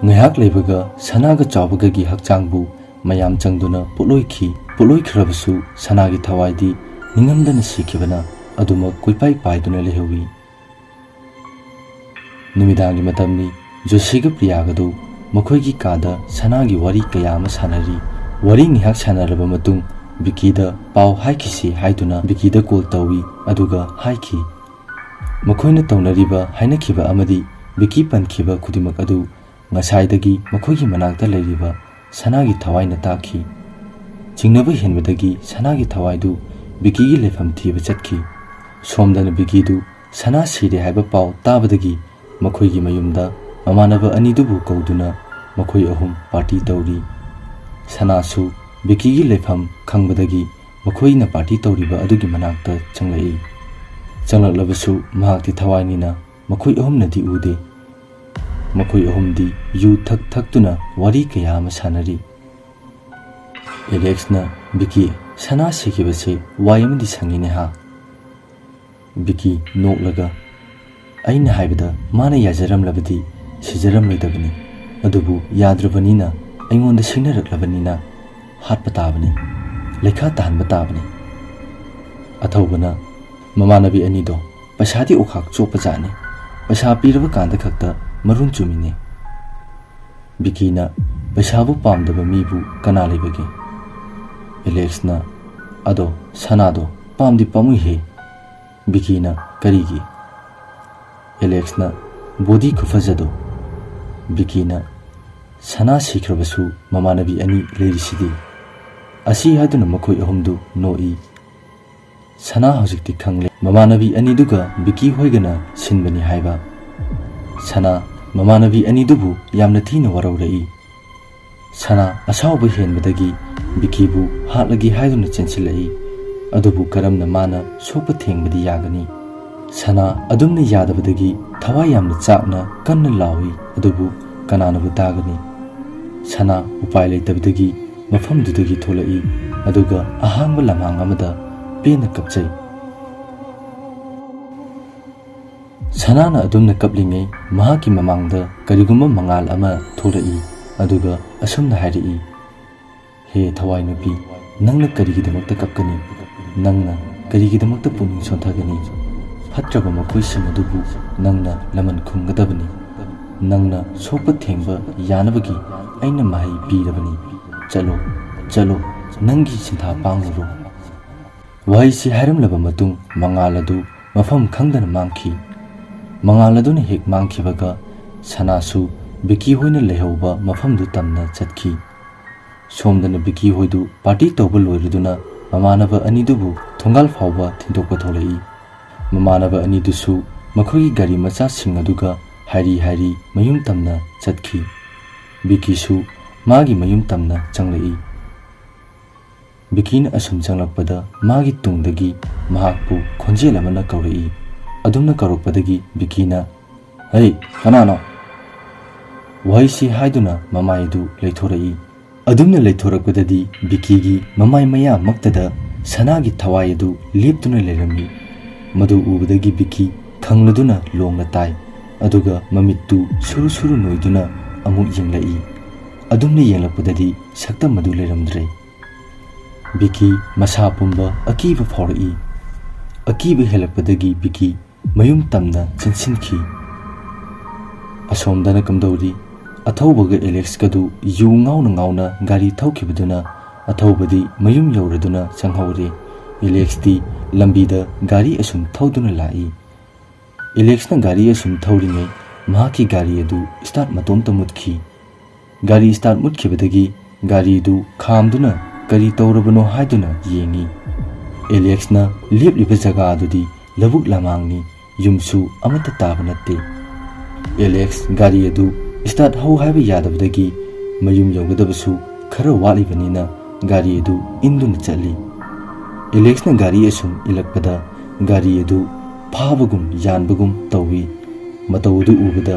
ngahak leibaga sanaga chawbaga gi hakchangbu mayam changduna poloi khrabasu sanagi thawaidi ningamdana sikhibana aduma kuipai paiduna lehawi numidangi matamni josiga priyagadu makhoigi kada sanagi wari kayama sanari wari ngihak sanaraba matung bikida pau haikisi haiduna bikida call tawi aduga haiki makhoina tawnariba hainakhiba amadi biki pankhiba khudimak adu ngasaidagi makhoigi manakta leiriba sanagi thawaina takhi jingnaba henbadagi sanagi thawaidu bikigi lefam thiba chatki somdana bikidu sana sire haiba pau tabadagi makhoigi mayumda mamanaba anidubu kauduna makhoi ahum party tauri sanasu bikigi lefam khangbadagi makhoina party tauriba adugi manakta changlai changlaklabasu mahakti thawainina makhoi ahum nadi ude makhoi ahum di yu thaktuna wari kaya ama sanari Alex na biki sana sikibase wayamdi sangine ha biki noklaga aina haibada mana yajaram labadi sijaram laidabani adubu yadrabanina aingonda sinaraklabanina hatpatabani lekha tahanbatabani athawbana mamanabi anido pasadi okhak chopajane pasa piraba kanda khakta marun chumine bikina pasabu pamdaba mibu kana lebage Alex na ado sanado pamdi pamui he bikina karigi Alex na body khufajado bikina sana sikhrabasu mamanabi ani lerisidi asi haduna makhoi ahumdu noi sana hojikti khangle mamanabi ani duga biki hoigana sinbani haiba sana mamanabi ani dubu yamna thina warawrai sana asawba henbadagi bikibu hatlagi haiduna chensilai adubu karamna mana sopa thengbadi yagani sana adumna yadabadagi thawai yamna chakna kanna lawi adubu kananabu tagani sana upai leitabadagi mafamdudagi tholai aduga ahangba lamhang amada pena kapchai sanana adumna kaplingai mahaki mamangda karigumba mangal ama tholai aduga asumna hairi he thawai nupi nangna karigidamakta kapkani nangna karigidamakta puning sonthagani fatraba makhoi samadubu nangna laman khumgadabani nangna sopa thengba yanabagi aina mahai pirabani chalo nangi sintha panguro waisi haramlaba matung mangaladu mafam khangdana mangki mangaladuna hek mangkhibaga sanasu biki hoina lehauba mafamdu tamna chatki somdana biki hoidu party toba loiriduna mamanaba anidubu thongal fawba thindokpa tholai mamanaba anidusu makhogi gari macha singaduga hari mayum tamna chatki biki su magi mayum tamna changlai bikina asum changlakpada magi tungdagi mahakpu khonjel amana kaurai adumna karokpadagi bikina hey kanano waisi haiduna mamaidu leithorai adumna leithorakpadadi bikigi mamai maya maktada sanagi thawai adu leptuna lerami madu ubadagi biki khangladuna longna tai aduga mamittu suru noiduna amuk yenglai adumna yenglakpadadi sakta madu leramdre biki masa pumba akiba phaurai akiba helakpadagi biki mayum tamna chinsinki asomdana kamdori athaubaga Alex kadu yu ngauna gari thaukhibaduna athawbadi mayum yauraduna changhaure Alex di lambida gari asum thauduna lai Alex na gari asum thauringai mahaki gari adu start matomta mutki. Gari start mutkibadagi gari du khamduna kari tawrabano haiduna yengi. Alex na lepliba jaga adudi labuk lamangni yumsu amata taba natte. Alex gari adu start hau haiba yadabadagi mayum yawgadabasu khara walibanina gari adu induna chali. Alex na gari asum ilakpada gari adu phabagum yanbagum tawi. Matawdu ubada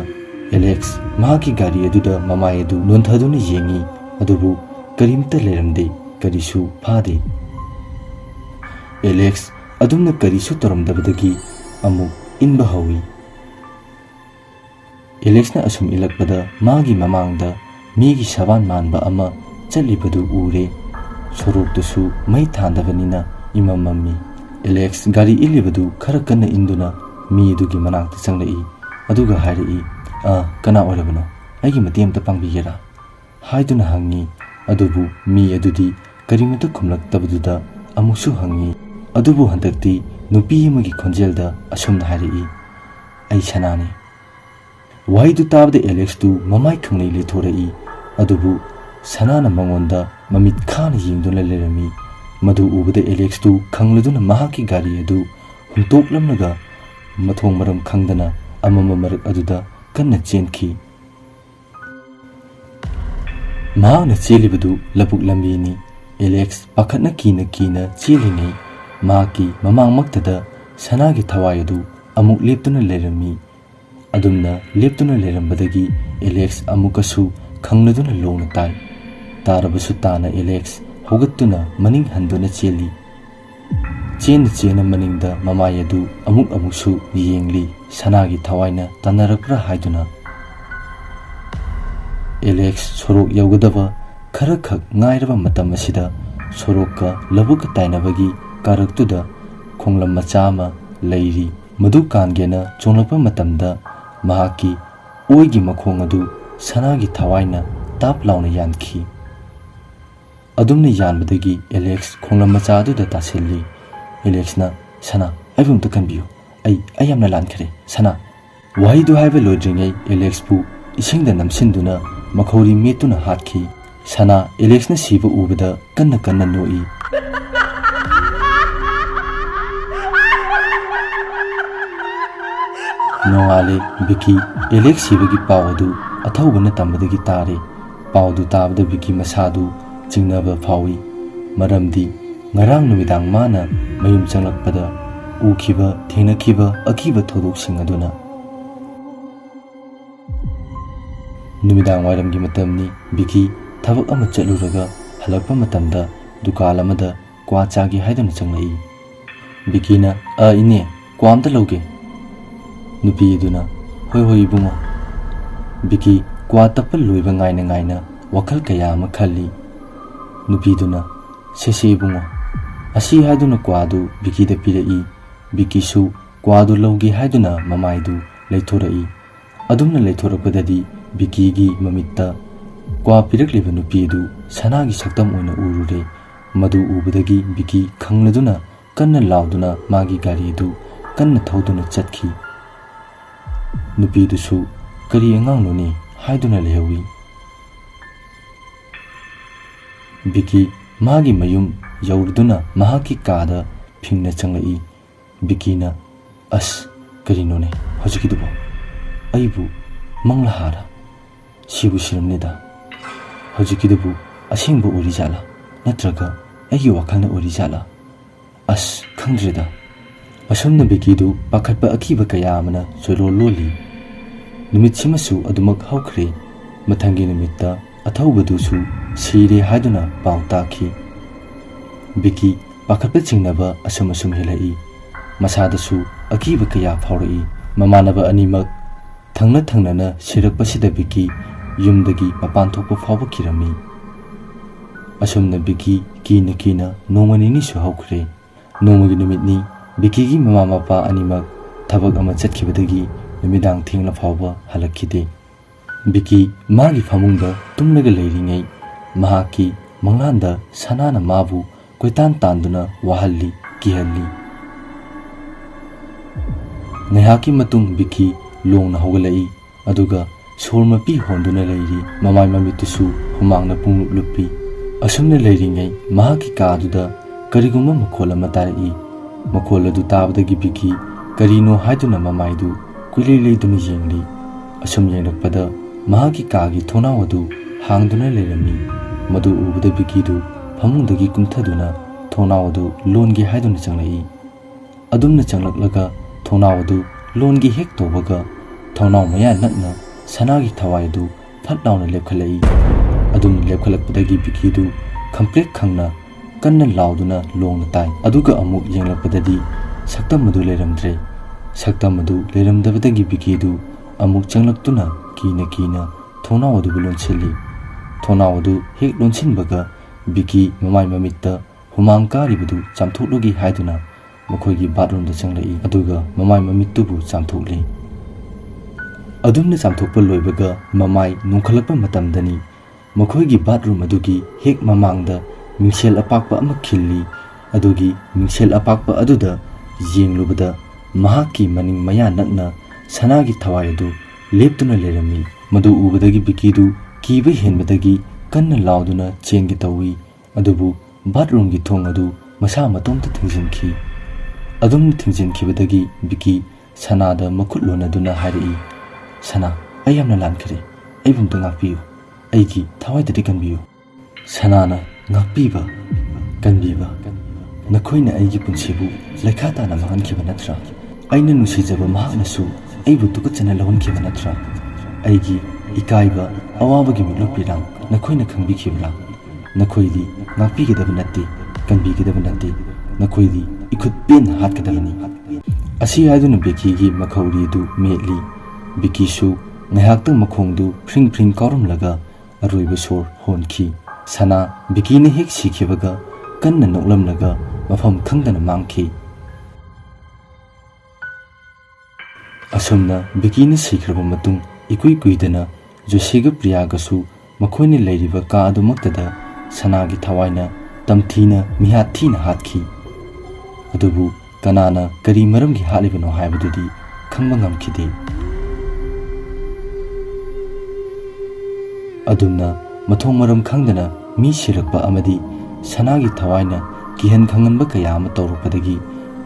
Alex mahaki gari aduda mamai adu nonthaduna yengi adubu karimta leramde karisu phade. Alex adumna karisu taramdabadagi amuk inba hawi. Alex na asum ilakpada magi mamangda migi saban manba ama chalibadu ure soroktusu mai thandabanina imamammi. Alex gari ilibadu khara kanna induna mi adugi manakta changlai aduga hairi kana orabano aigi matiyamta pangbigera haiduna hangi adubu mi adudi karimata khumlaktabaduda amusu hangi adubu handakti nupi amagi khonjelda asumna hairi ai sanani waidu tabda Alex tu mamai khanglei lithorai adubu sanana mangonda mamit khana yingduna lerami madu ubada Alex tu khangladuna mahaki gari adu huntoklamnaga mathong maram khangdana amama marak aduda kanna chenki. Mahakna chelibadu labuk lambini. Alex pakhatna kina chelingai mahaki mamangmaktada sanagi thawai adu amuk leptuna lerami. Adumna leptuna lerambadagi Alex amukasu khangladuna longna tai. Tarabasu tana Alex hogattuna maning handuna cheli. Chena maningda mamai adu amuksu yengli sanagi thawaina tanarakra haiduna. Alex sorok yaugadaba khara khak ngairaba matam asida sorokka labuka tainabagi karaktuda khonglam macha ama leiri madu kangena chonglakpa matamda mahaki oigi makhong adu sanagi thawaina tap launa yankhi. Adumna yanbadagi Alex khonglam macha adu da tasilli. Alex na sana aibum to kanbiyo ai amna lankhare sana wahi du haiba lodringai Alex pu isingda namsinduna makhori metuna hatkhi. Sana Alex na siba ubada kanna noi. Noale Vicky Alex sibagi pawadu athawbana tambadagi tare pawdu tabda Vicky masadu jingnaba phawi maramdi ngarang numidang mana mayum changlakpada ukhiba thengnakiba akiba thodoksing aduna numidang wairamgi matamni Vicky thabak ama chaluraga halakpa matamda dukal amada kwa chagi haiduna changlai. Vicky na ine kwa amta loge nupi aduna hoi bungo. Vicky kwa tapal loiba ngaina wakal kaya ama khalli. Nupi duna sese bungo asi haiduna kwadu Vicky da pirai. Vicky su kwadu logi haiduna mamaidu leithorai. Adumna leithorakpadadi Vicky gi mamitta kwa pirakliba nupidu sanagi saktam oina urure. Madu ubadagi Vicky khangladuna kanna lauduna magi gari du kanna thauduna chatkhi. Nupidu su kari angangnoni haiduna lehawi. Vicky magi mayum yaurduna mahaki kada phingna changai. Vicky na as karinone hojikidubo aibu manglahara sibu siramnida hojikidubu asingbu urijala natraga aigi wakalna urijala as khangdreda. Asumna Vicky du pakhatpa akiba kaya amana cholo loli. Numitsimasu adumak haukhre. Mathangi numitta athaubadusu sire haiduna pau takhi. Vicky pakhatpa chingnaba asum helai. Masadasu akiba kaya phaurai. Mamanaba animak thangnana sirakpasida Vicky yumdagi mapan thokpa phauba kirami. Asumna Vicky kina nongani su haukhre. Nongagi numitni Vicky gi mama mapa animak thabak ama chatkibadagi numidang thingla phauba halakhide. Vicky magi famungda tumlaga leiringai mahaki manglanda sanana mabu koitan tanduna wahalli kihalli. Ngahaki matung Vicky longna hogalai aduga sor mapi honduna leiri mamai mamitusu humangna punglup lupi asumna leiringai mahaki kaduda kariguma makhol ama tarai makhol adu tabadagi biki karino haiduna mamaidu kuilei leiduna yengli asum yengrakpada mahaki kagi thona adu hangduna leirami madu ubada bikidu phamungdagi kumthaduna thona adu longi haiduna changlai adumna changlaklaga thona adu longi hek tobaga thona maya nakna sanagi thawai adu phatlauna lepkhalai adum lepkhalakpadagi bikidu complete khangna kanna lauduna longna tai aduga amuk yenglakpadadi saktam madu leramdre saktam madu leramdabadagi bikidu amuk changlaktuna kina thona adu buloncheli thona adu hek lonchinbaga biki mamai mamitta humang karibadu chamthoklogi haiduna makhoigi bathroom da changlai aduga mamai mamittubu chamthokli adumna chamthokpa loibaga mamai nungkhalakpa matamdani makhoigi bathroom adugi hek mamangda mingsel apakpa ama khilli adugi mingsel apakpa aduda yenglubada mahaki maning maya nakna sanagi thawai adu leptuna lerami madu ubadagi bikidu kiba henbadagi kanna lauduna chengi tawi adubu bathroom gi thong adu masa matomta thingjinkhi adum thingjinkibadagi biki sanada makhut lonaduna hari sana ayamna lankhre aibumta ngakpiu aigi thawai dadi kanbiu sanana ngakpiba kanbiba nakhoina aigi punsibu lekha tana mahankhiba natra aina nusijaba mahanasu aibu tukachana lahunkiba natra aigi ikaiba awabagi milupirang nakhoina khangbikhibra nakhoidi ngakpigidaba natti kanbigidaba natti nakhoidi ikut pen hatkadabani asi aiduna bikigi makhauri du metli bikisu ngahaktang makhongdu phring phring kaurumlaga aroiba sor honki sana bikini hek sikhibaga kanna noklamlaga mafam khangdana mangki asumna bikini sikraba matung ikui kuidana josiga priyagasu makhoini leiriba ka adumaktada sanagi thawaina tamthina mihathina hatkhi adubu kanana kari maramgi halibano haibadudi khangba ngamkhide adumna mathong maram khangdana mi sirakpa amadi sanagi thawaina kihan khanganba kaya ama tawrukpadagi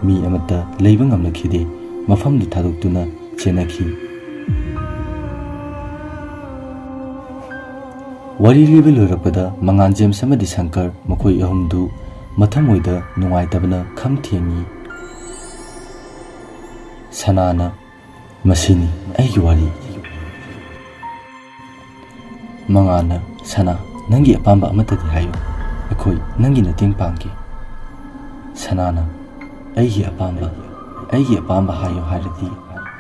mi amata leiba ngamlakhide mafamdu thaduktuna chenakhi wari liba lorakpada mangan james amadi shankar makhoi ahumdu mathamoida nungaitabana kham thiengi sanana masini aigi wari mangana sana nangi apamba amatadi hayo akhoi nangi na ting pangki sanana aigi apamba hayo haradi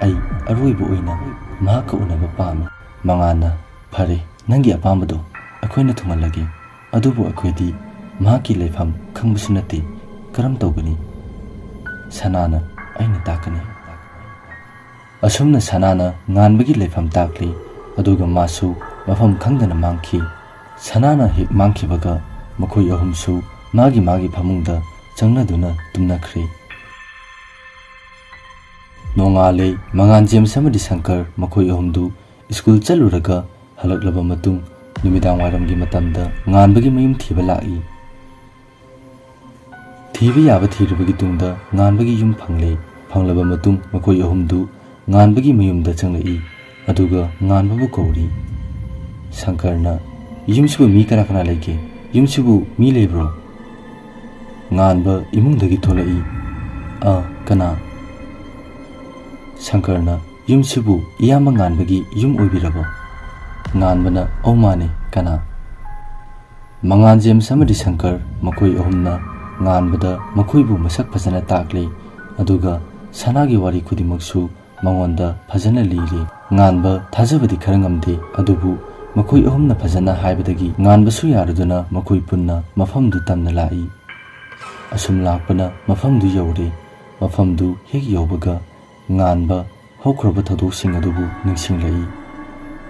ai aroibu oina mahaka unaba pami mangana phare nangi apamba do akhoina thumalagi adubu akhoidi mahaki leifam khangbusu nati karam tawgani sanana aina takani asumna sanana nganbagi leifam takli aduga masu mafam khangdana mangki sanana hek mangkibaga makhoi ahumsu magi phamungda changnaduna tumnakhre nongale mangan james amadi shankar makhoi ahumdu school chaluraga halaklaba matung numidang wairamgi matamda nganbagi mayum thiba lai thiba yaba thirubagi tungda nganbagi yum phanglaba matung makhoi ahumdu nganbagi mayumda changlai aduga nganbabu kauri Shankarna yumsibu mi kana leke yumsibu mi lebro nganba imungdagi tholai kana Shankarna yumsibu iyamba nganbagi yum oibirabo nganbana omane kana mangan james amadi shankar makoi ahumna nganbada makoibu masak phajana takle aduga sanagi wari khudimaksu mangonda phajana liri nganba thajabadi kharangamde adubu makoi ahumna phajana haibadagi nganbasu yaraduna makoi punna mafamdu tamna lai asum lakpana mafamdu yawre mafamdu hek yawbaga nganba hokhraba thadoksing adubu ningsinglai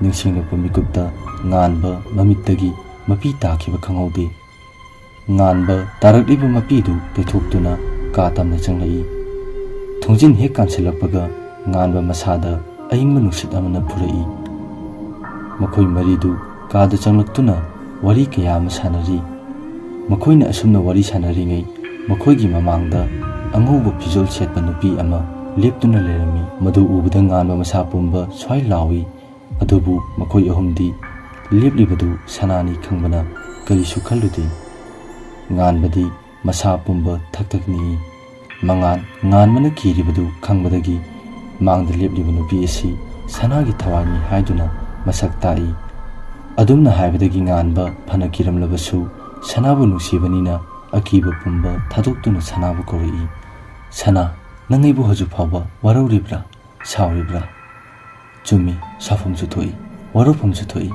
ningsinglakpa mikupta nganba mamittagi mapi takhiba khangaude nganba tarakliba mapidu pethoktuna ka tamna changlai thongjin hek kansilakpaga nganba masada aingba nusit amana phurai Makhoi maridu kaada changlaktuna wari kaya ama sanari. Makhoina asumna wari sanari ngai makhoigi mamangda angauba fijol setpa nupi ama leptuna lerami. Madu ubada nganba masa pumba swai lawi. Adubu makhoi ahumdi leplibadu sanani khangbana karisu khaludi. Nganbadi masa pumba thaktakni. Nganmana kiribadu khangbadagi mangda lepliba nupi asi sanagi thawani haiduna masak tai. Adumna haibadagi nganba phana kiramlabasu sanabu nungsibanina akiba pumba thadokduna sanabu kori. Sana nangaibu haju phawba warauribra sauribra. Chumi safamsu thoi warofamsu thoi.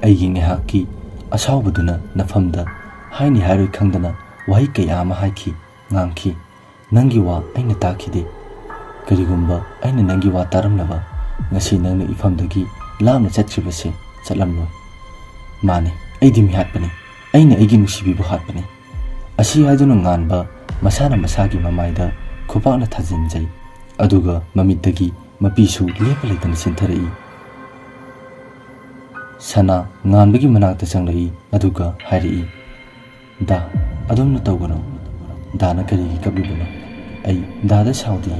Aigi ngehaki asaubaduna nafamda haini hairoi khangdana wahi kaya ama haiki ngangki. Nangi wa aina takhide. Karigumba aina nangi wa taramlaba ngasi nangna ifamdagi lamna chatkribase chatlamloi. Mane aidi mi hatpani aina aigi nusibibu hatpani. Asi haiduna nganba masana masagi mamaida khupakna thajinjai. Aduga mamittagi mapisu lepa leitana sinthari. Sana nganbagi manakta changlai aduga hairi. Da adumna tawgano. Dana karigi kablibano. Ai dada saudi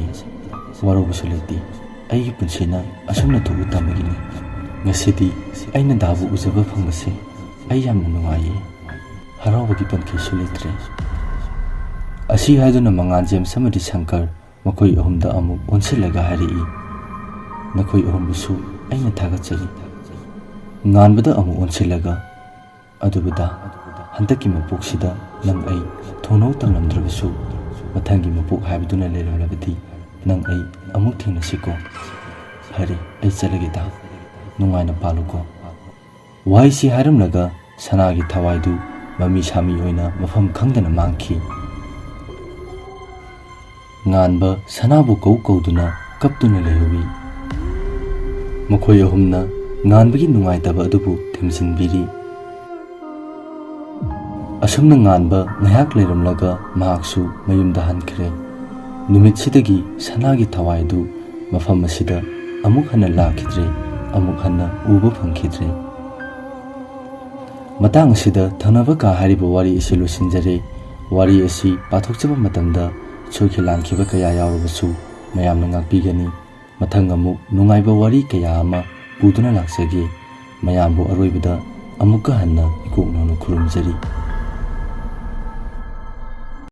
warobusu leiti. Aigi punsina asumna thubu tamagini. Ngasidi aina dabu uzaba phangase ai yamna nungaye. Harawbagi pankhisu leitre. Asi haiduna manganjem samadi Shankar makhoi ahumda amuk onsilaga hari. Nakhoi ahumbusu aina thagatsari. Nganbada amuk onsilaga adubada hantaki mapoksida nang ai thonau tamlamdrabasu mathangi mapok haibiduna leramlabadi nang ai amuk thingnasiko. Hari ai chalagida nungaina paluko. Waisi haramlaga sanagi thawaidu mami sami oina mafam khangdana mangki. Nganba sanabu kauduna kaptuna lehubi. Makhoi ahumna nganbagi nungaitaba adubu thimsinbiri. Asumna nganba ngayak leramlaga mahaksu mayumda hankre. Numitsidagi sanagi thawaidu mafam asida amuk hana lakhidre amuk hana uba phangkhidre. Matang asida thanaba ka hariba wari isi losinjare. Wari asi pathokchaba matamda soikhilankiba kaya yaurabasu mayamna ngakpigani. Mathang amuk nungaiba wari kaya ama puduna laksage. Mayambu aroibada amukka hanna ikoknono khurumjari.